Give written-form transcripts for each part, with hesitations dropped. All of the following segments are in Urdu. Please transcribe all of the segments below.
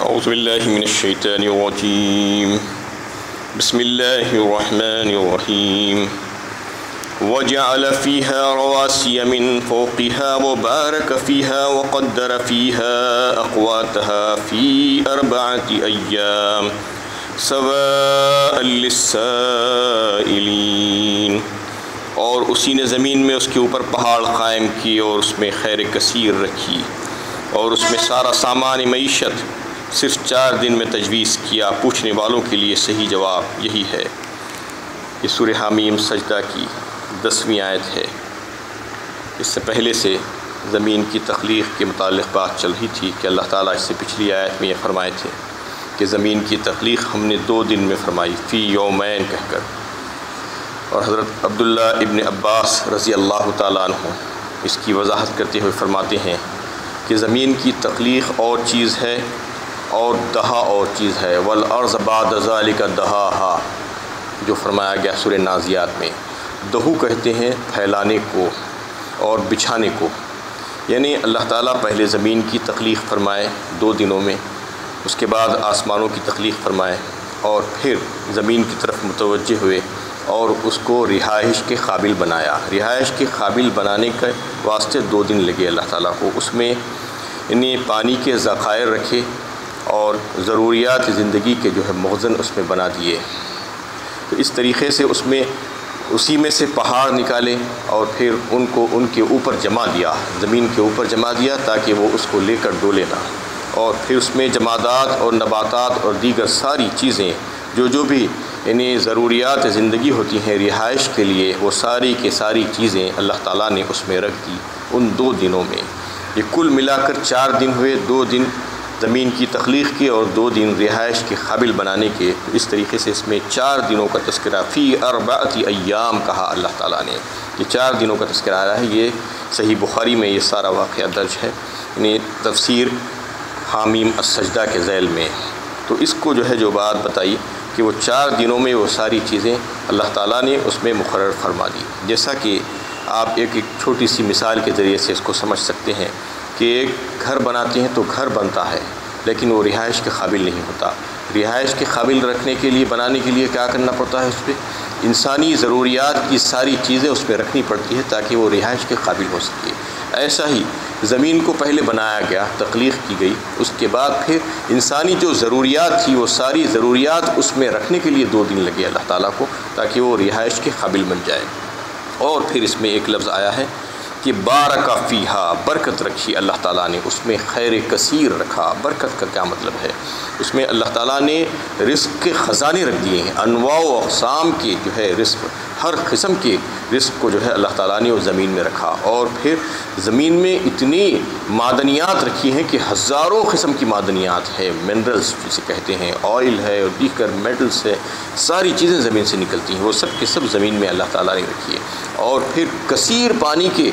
أعوذ بالله من الشيطان الرجيم بسم الله الرحمن الرحيم وجعل فيها رواسي من فوقها وبارك فيها وقدر فيها أقواتها في 4 أيام سواء للسائلين۔ اور اسی نے زمین میں اس کے اوپر پہاڑ قائم کیے اور اس میں خیر کثیر رکھی اور اس میں سارا سامان معیشت صرف 4 دن میں تجویز کیا۔ پوچھنے والوں کے لیے صحیح جواب یہی ہے۔ یہ سورہ حمیم سجدہ کی 10ویں آیت ہے۔ اس سے پہلے سے زمین کی تخلیق کے متعلق بات چل رہی تھی کہ اللہ تعالیٰ اس سے پچھلی آیت میں یہ فرمائے تھے کہ زمین کی تخلیق ہم نے 2 دن میں فرمائی، فی یومین کہہ کر۔ اور حضرت عبداللہ ابن عباس رضی اللہ تعالیٰ عنہ اس کی وضاحت کرتے ہوئے فرماتے ہیں کہ زمین کی تخلیق اور چیز ہے اور دہا اور چیز ہے، والارض بعد ذلک دہاہا، جو فرمایا گیا سورہ نازیات میں۔ دہو کہتے ہیں پھیلانے کو اور بچھانے کو، یعنی اللہ تعالیٰ پہلے زمین کی تخلیق فرمائے 2 دنوں میں، اس کے بعد آسمانوں کی تخلیق فرمائے اور پھر زمین کی طرف متوجہ ہوئے اور اس کو رہائش کے قابل بنایا۔ رہائش کے قابل بنانے کے واسطے 2 دن لگے اللہ تعالیٰ کو۔ اس میں انہیں پانی کے ذخائر رکھے اور ضروریات زندگی کے جو ہے مخزن اس میں بنا دیے۔ تو اس طریقے سے اسی میں سے پہاڑ نکالے اور پھر ان کو ان کے اوپر جما دیا، زمین کے اوپر جما دیا تاکہ وہ اس کو لے کر ڈولے نہ، اور پھر اس میں جمادات اور نباتات اور دیگر ساری چیزیں جو بھی یعنی ضروریات زندگی ہوتی ہیں رہائش کے لیے، وہ ساری کے ساری چیزیں اللہ تعالیٰ نے اس میں رکھ دی ان 2 دنوں میں۔ یہ کل ملا کر 4 دن ہوئے، 2 دن زمین کی تخلیق کے اور 2 دن رہائش کے قابل بنانے کے۔ اس طریقے سے اس میں 4 دنوں کا تذکرہ فی 4 ایام کہا اللہ تعالیٰ نے۔ یہ 4 دنوں کا تذکرہ آ رہا ہے، یہ صحیح بخاری میں یہ سارا واقعہ درج ہے، یعنی تفسیر حامیم السجدہ کے ذیل میں۔ تو اس کو جو ہے جو بات بتائی کہ وہ 4 دنوں میں وہ ساری چیزیں اللہ تعالیٰ نے اس میں مقرر فرما دی۔ جیسا کہ آپ ایک چھوٹی سی مثال کے ذریعے سے اس کو سمجھ سکتے ہیں کہ ایک گھر بناتے ہیں تو گھر بنتا ہے لیکن وہ رہائش کے قابل نہیں ہوتا۔ رہائش کے قابل رکھنے کے لیے، بنانے کے لیے کیا کرنا پڑتا ہے؟ اس پہ انسانی ضروریات کی ساری چیزیں اس میں رکھنی پڑتی ہے تاکہ وہ رہائش کے قابل ہو سکے۔ ایسا ہی زمین کو پہلے بنایا گیا، تخلیق کی گئی، اس کے بعد پھر انسانی جو ضروریات تھی وہ ساری ضروریات اس میں رکھنے کے لیے 2 دن لگے اللہ تعالیٰ کو تاکہ وہ رہائش کے قابل بن جائے۔ اور پھر اس میں ایک لفظ آیا ہے کہ بارک فیہا، برکت رکھی اللہ تعالیٰ نے، اس میں خیر کثیر رکھا۔ برکت کا کیا مطلب ہے؟ اس میں اللہ تعالیٰ نے رزق کے خزانے رکھ دیے ہیں، انواع و اقسام کے جو ہے رزق، ہر قسم کے رزق کو جو ہے اللہ تعالیٰ نے وہ زمین میں رکھا۔ اور پھر زمین میں اتنی معدنیات رکھی ہیں کہ ہزاروں قسم کی معدنیات ہیں، منرلز جسے کہتے ہیں، آئل ہے اور دیگر میٹلز ہے، ساری چیزیں زمین سے نکلتی ہیں، وہ سب کے سب زمین میں اللہ تعالیٰ نے رکھی ہے۔ اور پھر کثیر پانی کے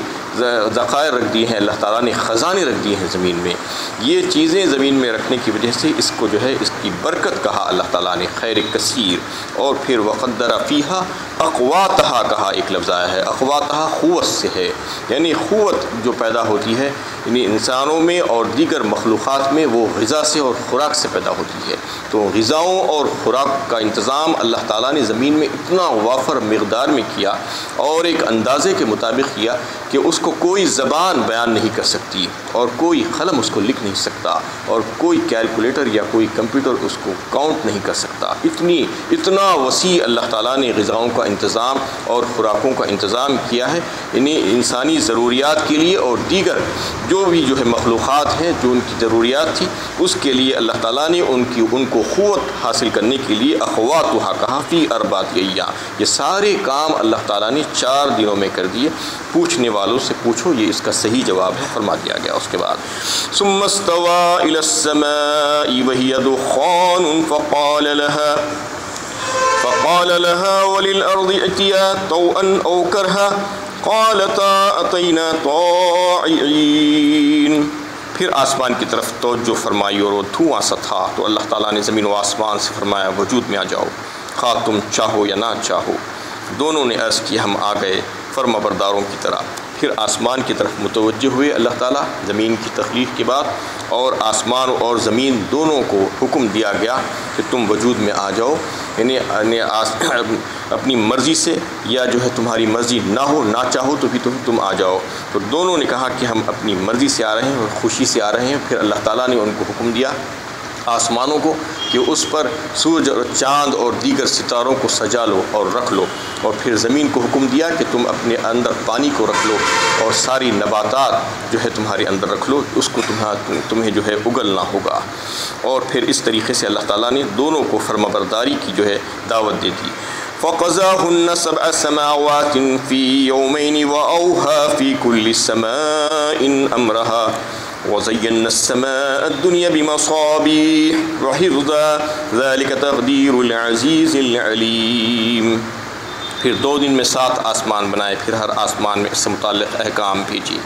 ذخائر رکھ دیے ہیں اللہ تعالیٰ نے، خزانے رکھ دیے ہیں زمین میں۔ یہ چیزیں زمین میں رکھنے کی وجہ سے اس کو جو ہے اس کی برکت کہا اللہ تعالیٰ نے، خیر کثیر۔ اور پھر وقدر فیہا اقواتہا کہا، ایک لفظ آیا ہے، اقواتہا قوت سے ہے، یعنی قوت جو پیدا ہوتی ہے یعنی انسانوں میں اور دیگر مخلوقات میں وہ غذا سے اور خوراک سے پیدا ہوتی ہے۔ تو غذاؤں اور خوراک کا انتظام اللہ تعالیٰ نے زمین میں اتنا وافر مقدار میں کیا اور ایک اندازے کے مطابق کیا کہ اس کو کوئی زبان بیان نہیں کر سکتی اور کوئی قلم اس کو لکھ نہیں سکتا اور کوئی کیلکولیٹر یا کوئی کمپیوٹر اس کو کاؤنٹ نہیں کر سکتا۔ اتنا وسیع اللہ تعالیٰ نے غذاؤں کا انتظام اور خوراکوں کا انتظام کیا ہے، انہیں انسانی ضروریات کے لیے اور دیگر جو بھی جو ہے مخلوقات ہیں جو ان کی ضروریات تھی اس کے لیے اللہ تعالیٰ نے ان کو قوت حاصل کرنے کے لیے اقواتہا کہا فی 4 ایام۔ یہ سارے کام اللہ تعالیٰ نے 4 دنوں میں کر دیے۔ پوچھنے والوں سے پوچھو، یہ اس کا صحیح جواب ہے، فرما دیا گیا۔ اس کے بعد ثم استوى إلى السماء وهي دخان فقال لها وللأرض ائتيا طوعا أو كرها قالتا أتينا طائعين۔ پھر آسمان کی طرف توجہ فرمائی اور وہ دھواں سا تھا، تو اللہ تعالیٰ نے زمین و آسمان سے فرمایا وجود میں آ جاؤ، خواہ تم چاہو یا نہ چاہو۔ دونوں نے عرض کی ہم آ گئے فرما برداروں کی طرح۔ پھر آسمان کی طرف متوجہ ہوئے اللہ تعالیٰ زمین کی تخلیق کے بعد، اور آسمان اور زمین دونوں کو حکم دیا گیا کہ تم وجود میں آ جاؤ، یعنی اپنی مرضی سے، یا جو ہے تمہاری مرضی نہ ہو، نہ چاہو تو بھی تم آ جاؤ۔ تو دونوں نے کہا کہ ہم اپنی مرضی سے آ رہے ہیں اور خوشی سے آ رہے ہیں۔ پھر اللہ تعالیٰ نے ان کو حکم دیا آسمانوں کو کہ اس پر سورج اور چاند اور دیگر ستاروں کو سجا لو اور رکھ لو، اور پھر زمین کو حکم دیا کہ تم اپنے اندر پانی کو رکھ لو اور ساری نباتات جو ہے تمہارے اندر رکھ لو، اس کو تمہیں جو ہے اگلنا ہوگا۔ اور پھر اس طریقے سے اللہ تعالیٰ نے دونوں کو فرمانبرداری کی جو ہے دعوت دے دی۔ فَقَضَاهُنَّ سَبْعَ سَمَاوَاتٍ فِي يَوْمَيْنِ وَأَوْحَىٰ فِي كُلِّ سَمَاءٍ أَمْرَهَا وَزَيَّنَّا السَّمَاءَ الدُّنْيَا بِمَصَابِيحَ وَحِفْظًا ذَلِكَ تَقْدِيرُ الْعَزِيزِ الْعَلِيمِ۔ پھر 2 دن میں 7 آسمان بنائے، پھر ہر آسمان میں اس سے متعلق احکام بھیجے،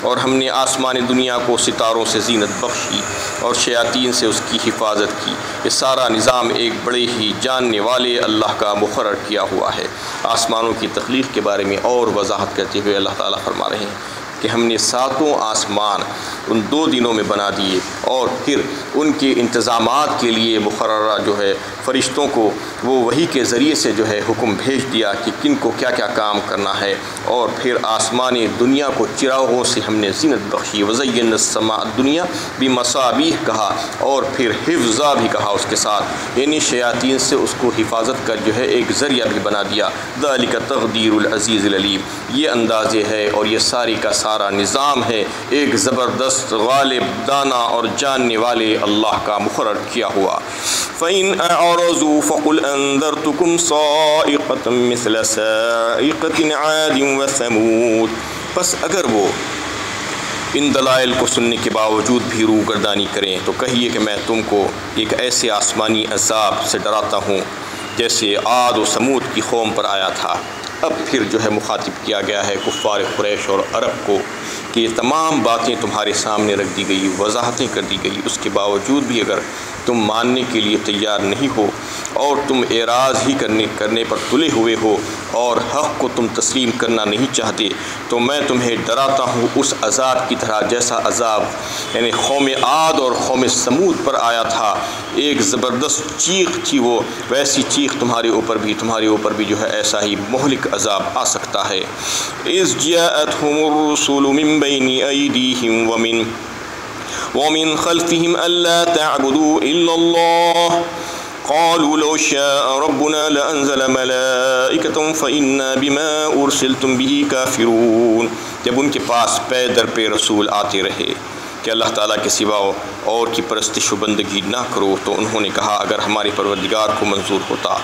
اور ہم نے آسمان دنیا کو ستاروں سے زینت بخشی اور شیاطین سے اس کی حفاظت کی۔ یہ سارا نظام ایک بڑے ہی جاننے والے اللہ کا مقرر کیا ہوا ہے۔ آسمانوں کی تخلیق کے بارے میں اور وضاحت کرتے ہوئے اللہ تعالیٰ فرما رہے ہیں کہ ہم نے 7 آسمان ان 2 دنوں میں بنا دیے، اور پھر ان کے انتظامات کے لیے مقررہ جو ہے فرشتوں کو وہ وحی کے ذریعے سے جو ہے حکم بھیج دیا کہ کن کو کیا کیا کام کرنا ہے، اور پھر آسمان دنیا کو چراغوں سے ہم نے زینت بخشی۔ وزینا السماء الدنیا بمصابیح کہا، اور پھر حفظا بھی کہا اس کے ساتھ، یعنی شیاطین سے اس کو حفاظت کر جو ہے ایک ذریعہ بھی بنا دیا۔ ذالک تقدیر العزیز العلیم، یہ اندازے ہے اور یہ ساری کا سارا نظام ہے ایک زبردست غالب دانا اور جاننے والے اللہ کا مقرر کیا ہوا۔ فَإِنْ أَعْرَضُوا فَقُلْ أَنذَرْتُكُمْ صَاعِقَةً مِثْلَ صَاعِقَةِ عَادٍ وَثَمُودَ، پس اگر وہ ان دلائل کو سننے کے باوجود بھی روگردانی کریں تو کہیے کہ میں تم کو ایک ایسے آسمانی عذاب سے ڈراتا ہوں جیسے عاد و سمود کی قوم پر آیا تھا۔ اب پھر جو ہے مخاطب کیا گیا ہے کفار قریش اور عرب کو کہ یہ تمام باتیں تمہارے سامنے رکھ دی گئی، وضاحتیں کر دی گئی، اس کے باوجود بھی اگر تم ماننے کے لیے تیار نہیں ہو اور تم اعراض ہی کرنے پر تلے ہوئے ہو اور حق کو تم تسلیم کرنا نہیں چاہتے، تو میں تمہیں ڈراتا ہوں اس عذاب کی طرح جیسا عذاب یعنی قوم عاد اور قوم سمود پر آیا تھا۔ ایک زبردست چیخ تھی وہ، ویسی چیخ تمہارے اوپر بھی جو ہے ایسا ہی مہلک عذاب آ سکتا ہے۔ اذ جاءتهم الرسل من بين ايديهم ومن خلفهم الا تعبدوا الا الله قالوا لو شاء ربنا لانزل ملائكة فإنا بما ارسلتم به كافرون، جب ان کے پاس پے در پہ رسول آتے رہے کہ اللہ تعالیٰ کے سوا اور کی پرستش و بندگی نہ کرو، تو انہوں نے کہا اگر ہمارے پروردگار کو منظور ہوتا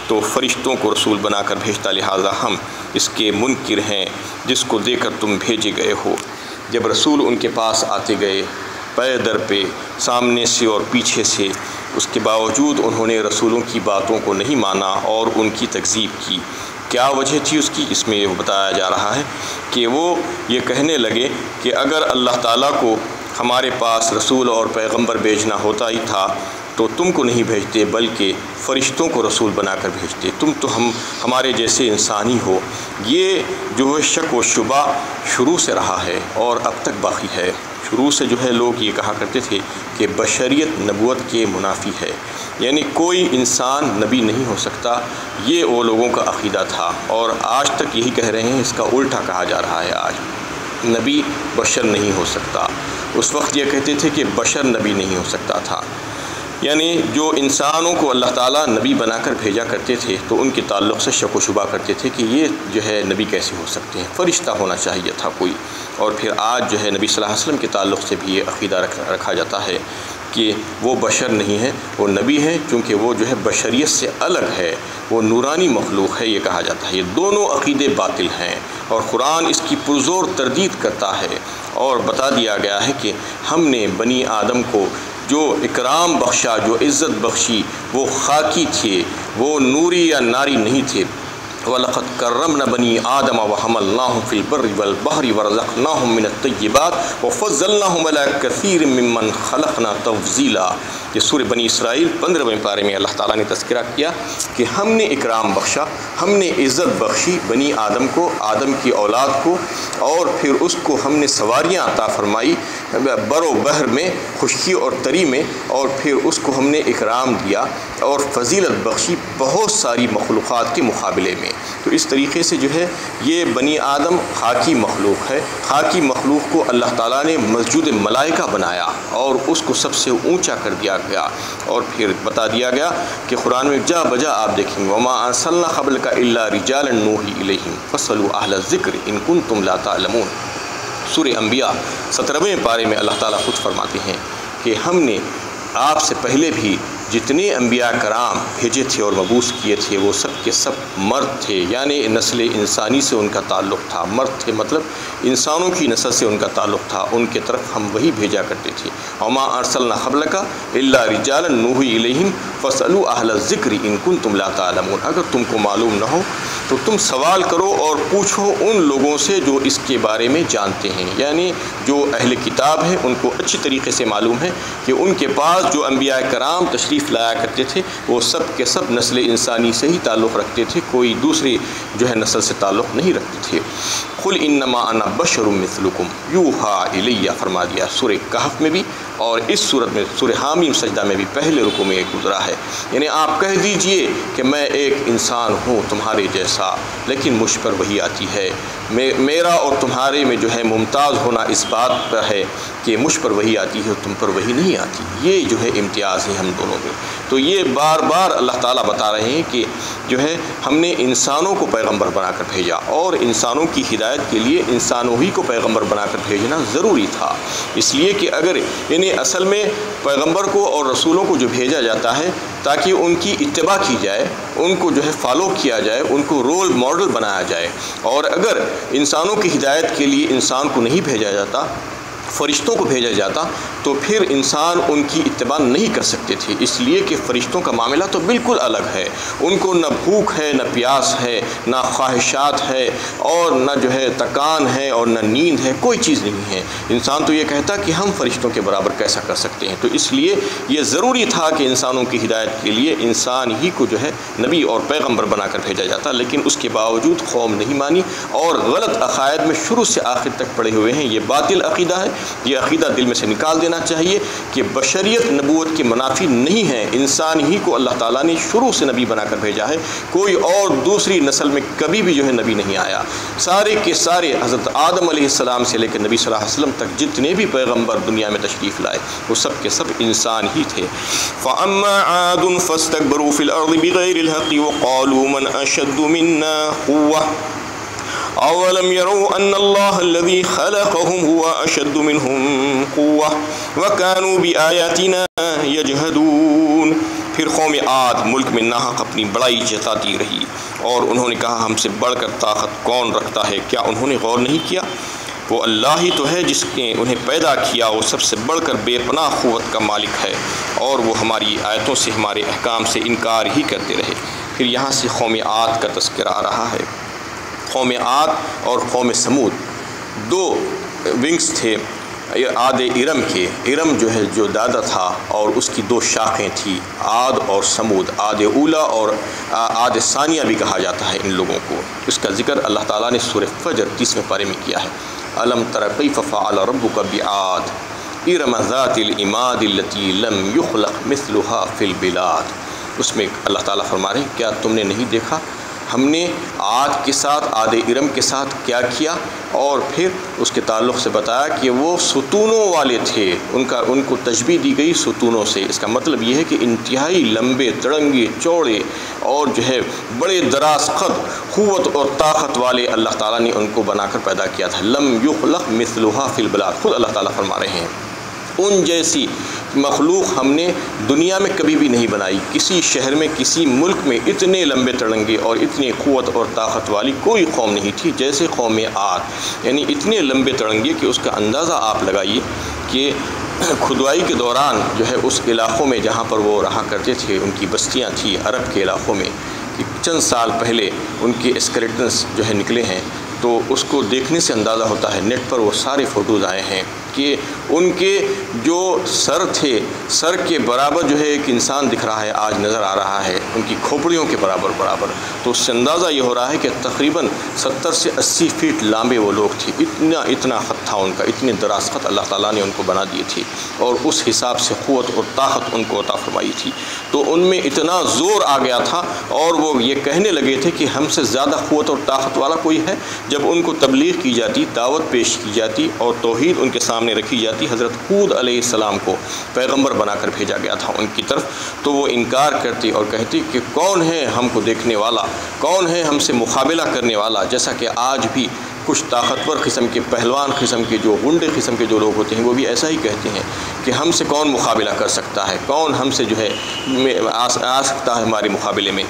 تو فرشتوں کو رسول بنا کر بھیجتا، لہٰذا ہم اس کے منکر ہیں جس کو دے کر تم بھیجے گئے ہو۔ جب رسول ان کے پاس آتے گئے پے در پہ، سامنے سے اور پیچھے سے، اس کے باوجود انہوں نے رسولوں کی باتوں کو نہیں مانا اور ان کی تکذیب کی۔ کیا وجہ تھی اس کی؟ اس میں یہ بتایا جا رہا ہے کہ وہ یہ کہنے لگے کہ اگر اللہ تعالیٰ کو ہمارے پاس رسول اور پیغمبر بھیجنا ہوتا ہی تھا تو تم کو نہیں بھیجتے بلکہ فرشتوں کو رسول بنا کر بھیجتے، تم تو ہمارے جیسے انسانی ہو۔ یہ جو ہے شک و شبہ شروع سے رہا ہے اور اب تک باقی ہے۔ شروع سے جو ہے لوگ یہ کہا کرتے تھے کہ بشریت نبوت کے منافی ہے، یعنی کوئی انسان نبی نہیں ہو سکتا، یہ وہ لوگوں کا عقیدہ تھا، اور آج تک یہی کہہ رہے ہیں، اس کا الٹا کہا جا رہا ہے۔ آج نبی بشر نہیں ہو سکتا، اس وقت یہ کہتے تھے کہ بشر نبی نہیں ہو سکتا تھا، یعنی جو انسانوں کو اللہ تعالیٰ نبی بنا کر بھیجا کرتے تھے تو ان کے تعلق سے شک و شبہ کرتے تھے کہ یہ جو ہے نبی کیسے ہو سکتے ہیں، فرشتہ ہونا چاہیے تھا کوئی۔ اور پھر آج جو ہے نبی صلی اللہ علیہ وسلم کے تعلق سے بھی یہ عقیدہ رکھا جاتا ہے کہ وہ بشر نہیں ہے، وہ نبی ہے، چونکہ وہ جو ہے بشریت سے الگ ہے، وہ نورانی مخلوق ہے، یہ کہا جاتا ہے۔ یہ دونوں عقیدے باطل ہیں اور قرآن اس کی پرزور تردید کرتا ہے، اور بتا دیا گیا ہے کہ ہم نے بنی آدم کو جو اکرام بخشا، جو عزت بخشی، وہ خاکی تھے، وہ نوری یا ناری نہیں تھے، وَلَقَدْ كَرَّمْنَا بَنِي آدَمَ وَحَمَلْنَاهُمْ فِي الْبَرِّ وَالْبَحْرِ وَرَزَقْنَاهُم مِّنَ الطَّيِّبَاتِ وَفَضَّلْنَاهُمْ عَلَىٰ كَثِيرٍ مِّمَّنْ خَلَقْنَا تَفْضِيلًا۔ یہ سورہ بنی اسرائیل 15ویں پارے میں اللہ تعالیٰ نے تذکرہ کیا کہ ہم نے اکرام بخشا، ہم نے عزت بخشی بنی آدم کو، آدم کی اولاد کو، اور پھر اس کو ہم نے سواریاں عطا فرمائی بر و بحر میں، خشکی اور تری میں، اور پھر اس کو ہم نے اکرام دیا اور فضیلت بخشی بہت ساری مخلوقات کے مقابلے میں۔ تو اس طریقے سے جو ہے یہ بنی آدم خاکی مخلوق ہے، خاکی مخلوق کو اللہ تعالیٰ نے مسجود ملائکہ بنایا اور اس کو سب سے اونچا کر دیا گیا، اور پھر بتا دیا گیا کہ قرآن میں جا بجا آپ دیکھیں گے وَمَا أَرْسَلْنَا قَبْلَكَ إِلَّا رِجَالًا نُوحِي إِلَيْهِمْ فَاسْأَلُوا أَهْلَ الذِّكْرِ إِن كُنتُمْ لَا تَعْلَمُونَ۔ سورہ انبیاء 17ویں پارے میں اللہ تعالیٰ خود فرماتے ہیں کہ ہم نے آپ سے پہلے بھی جتنے انبیاء کرام بھیجے تھے اور مبعوث کیے تھے وہ سب کے سب مرد تھے، یعنی نسل انسانی سے ان کا تعلق تھا، مرد تھے مطلب انسانوں کی نسل سے ان کا تعلق تھا، ان کے طرف ہم وہی بھیجا کرتے تھے۔ وما ارسلنا قبلک الا رجالا نوحی الیہم فاسألوا اہل الذکر ان کنتم لا تعلمون۔ اگر تم کو معلوم نہ ہو تو تم سوال کرو اور پوچھو ان لوگوں سے جو اس کے بارے میں جانتے ہیں، یعنی جو اہل کتاب ہیں ان کو اچھی طریقے سے معلوم ہے کہ ان کے پاس جو انبیاء کرام تشریف لایا کرتے تھے وہ سب کے سب نسل انسانی سے ہی تعلق رکھتے تھے، کوئی دوسری جو ہے نسل سے تعلق نہیں رکھتے تھے۔ قل انما انا بشر مثلکم یوحی الی فرما دیا سورہ کہف میں بھی، اور اس صورت میں سورہ حامیم سجدہ میں بھی پہلے رکوع میں ایک گزرا ہے، یعنی آپ کہہ دیجئے کہ میں ایک انسان ہوں تمہارے جیسا، لیکن مجھ پر وحی آتی ہے۔ میرا اور تمہارے میں جو ہے ممتاز ہونا اس بات پر ہے کہ مجھ پر وحی آتی ہے، تم پر وحی نہیں آتی، یہ جو ہے امتیاز ہے ہم دونوں میں۔ تو یہ بار بار اللہ تعالیٰ بتا رہے ہیں کہ جو ہے ہم نے انسانوں کو پیغمبر بنا کر بھیجا، اور انسانوں کی ہدایت کے لیے انسانوں ہی کو پیغمبر بنا کر بھیجنا ضروری تھا، اس لیے کہ اگر یعنی اصل میں پیغمبر کو اور رسولوں کو جو بھیجا جاتا ہے تاکہ ان کی اتباع کی جائے، ان کو جو ہے فالو کیا جائے، ان کو رول ماڈل بنایا جائے، اور اگر انسانوں کی ہدایت کے لیے انسان کو نہیں بھیجا جاتا، فرشتوں کو بھیجا جاتا، تو پھر انسان ان کی اتباع نہیں کر سکتے تھے، اس لیے کہ فرشتوں کا معاملہ تو بالکل الگ ہے، ان کو نہ بھوک ہے، نہ پیاس ہے، نہ خواہشات ہے، اور نہ جو ہے تکان ہے، اور نہ نیند ہے، کوئی چیز نہیں ہے۔ انسان تو یہ کہتا کہ ہم فرشتوں کے برابر کیسا کر سکتے ہیں، تو اس لیے یہ ضروری تھا کہ انسانوں کی ہدایت کے لیے انسان ہی کو جو ہے نبی اور پیغمبر بنا کر بھیجا جاتا، لیکن اس کے باوجود قوم نہیں مانی اور غلط عقائد میں شروع سے آخر تک پڑے ہوئے ہیں۔ یہ باطل عقیدہ ہے، یہ عقیدہ دل میں سے نکال دینا چاہیے کہ بشریت نبوت کے منافی نہیں ہے، انسان ہی کو اللہ تعالیٰ نے شروع سے نبی بنا کر بھیجا ہے، کوئی اور دوسری نسل میں کبھی بھی جو ہے نبی نہیں آیا۔ سارے کے سارے حضرت آدم علیہ السلام سے لے کر نبی صلی اللہ علیہ وسلم تک جتنے بھی پیغمبر دنیا میں تشریف لائے وہ سب کے سب انسان ہی تھے۔ فَأَمَّا عَادٌ فَاسْتَكْبَرُوا فِي الْأَرْضِ بِغَيْرِ الْحَقِّ وَقَالُوا مَنْ أَشَدُّ مِنَّا قُوَّةً أَوَلَمْ يَرَوْا أَنَّ اللَّهَ الَّذِي خَلَقَهُمْ هُوَ أَشَدُّ مِنْهُمْ قُوَّةً وَكَانُوا بِآيَاتِنَا يَجْحَدُونَ۔ پھر قوم عاد ملک میں ناحق اپنی بڑائی جتاتی رہی، اور انہوں نے کہا ہم سے بڑھ کر طاقت کون رکھتا ہے، کیا انہوں نے غور نہیں کیا؟ وہ اللہ ہی تو ہے جس نے انہیں پیدا کیا، وہ سب سے بڑھ کر بے پناہ قوت کا مالک ہے، اور وہ ہماری آیتوں سے ہمارے احکام سے انکار ہی کرتے رہے۔ پھر یہاں سے قوم عاد کا تذکرہ آ رہا ہے۔ قوم عاد اور قوم سمود دو ونگز تھے عاد ارم کے۔ ارم جو ہے جو دادا تھا، اور اس کی دو شاخیں تھیں، عاد اور سمود، عاد اولا اور عاد ثانیہ بھی کہا جاتا ہے ان لوگوں کو۔ اس کا ذکر اللہ تعالیٰ نے سورہ فجر 30ویں پارے میں کیا ہے۔ الم تر کیف فعل ربک بعاد ارم ذات العماد التی لم یخلق مثلها فی البلاد۔ اس میں اللہ تعالیٰ فرما رہے ہیں کیا تم نے نہیں دیکھا ہم نے عاد کے ساتھ، عاد ارم کے ساتھ کیا کیا، اور پھر اس کے تعلق سے بتایا کہ وہ ستونوں والے تھے، ان کو تشبیہ دی گئی ستونوں سے۔ اس کا مطلب یہ ہے کہ انتہائی لمبے، تڑنگے، چوڑے، اور جو ہے بڑے دراز قد، قوت اور طاقت والے اللہ تعالیٰ نے ان کو بنا کر پیدا کیا تھا۔ لم یخلق مثلها فی البلاد، خود اللہ تعالیٰ فرما رہے ہیں ان جیسی مخلوق ہم نے دنیا میں کبھی بھی نہیں بنائی، کسی شہر میں، کسی ملک میں اتنے لمبے تڑنگے اور اتنی قوت اور طاقت والی کوئی قوم نہیں تھی جیسے قوم عاد، یعنی اتنے لمبے تڑنگے کہ اس کا اندازہ آپ لگائیے کہ کھدوائی کے دوران جو ہے اس علاقوں میں جہاں پر وہ رہا کرتے تھے، ان کی بستیاں تھیں عرب کے علاقوں میں، چند سال پہلے ان کے اسکیلیٹنس جو ہے نکلے ہیں، تو اس کو دیکھنے سے اندازہ ہوتا ہے، نیٹ پر وہ سارے فوٹوز آئے ہیں کہ ان کے جو سر تھے، سر کے برابر جو ہے ایک انسان دکھ رہا ہے، آج نظر آ رہا ہے، ان کی کھوپڑیوں کے برابر. تو اس سے اندازہ یہ ہو رہا ہے کہ تقریباً 70 سے 80 فیٹ لمبے وہ لوگ تھے. اتنا خط تھا ان کا، اتنے دراز خط اللہ تعالیٰ نے ان کو بنا دیے تھے، اور اس حساب سے قوت اور طاقت ان کو عطا فرمائی تھی. تو ان میں اتنا زور آ گیا تھا، اور وہ یہ کہنے لگے تھے کہ ہم سے زیادہ قوت اور طاقت والا کوئی ہے. جب ان کو تبلیغ کی جاتی، دعوت پیش کی جاتی اور توحید ان کے سامنے رکھی جاتی، حضرت ہود علیہ السلام کو پیغمبر بنا کر بھیجا گیا تھا ان کی طرف، تو وہ انکار کرتی اور کہتی کہ کون ہے ہم کو دیکھنے والا، کون ہے ہم سے مقابلہ کرنے والا. جیسا کہ آج بھی کچھ طاقتور قسم کے، پہلوان قسم کے، جو غنڈے قسم کے جو لوگ ہوتے ہیں، وہ بھی ایسا ہی کہتے ہیں کہ ہم سے کون مقابلہ کر سکتا ہے، کون ہم سے جو ہے آ سکتا ہے ہمارے مقابلے میں.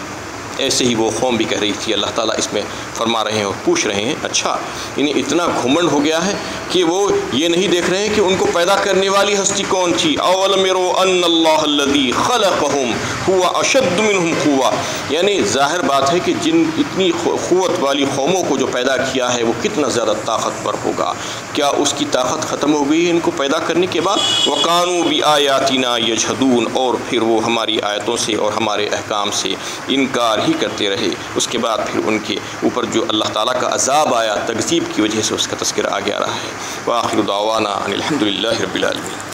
ایسے ہی وہ قوم بھی کہہ رہی تھی. اللہ تعالیٰ اس میں فرما رہے ہیں اور پوچھ رہے ہیں، اچھا انہیں اتنا گھمنڈ ہو گیا ہے کہ وہ یہ نہیں دیکھ رہے ہیں کہ ان کو پیدا کرنے والی ہستی کون تھی. اولم يروا ان اللہ الذی خلقهم هو اشد منهم قوة. یعنی ظاہر بات ہے کہ جن اتنی قوت والی قوموں کو جو پیدا کیا ہے وہ کتنا زیادہ طاقتور ہوگا. کیا اس کی طاقت ختم ہو گئی ہے ان کو پیدا کرنے کے بعد؟ وَقَانُوا بِآيَاتِنَا يَجْحَدُونَ. اور پھر وہ ہماری آیتوں سے اور ہمارے احکام سے انکار ہی کرتے رہے. اس کے بعد پھر ان کے اوپر جو اللہ تعالیٰ کا عذاب آیا تکذیب کی وجہ سے، اس کا تذکرہ آگے آ رہا ہے. وآخر دعوانا ان الحمد للہ رب العالمین.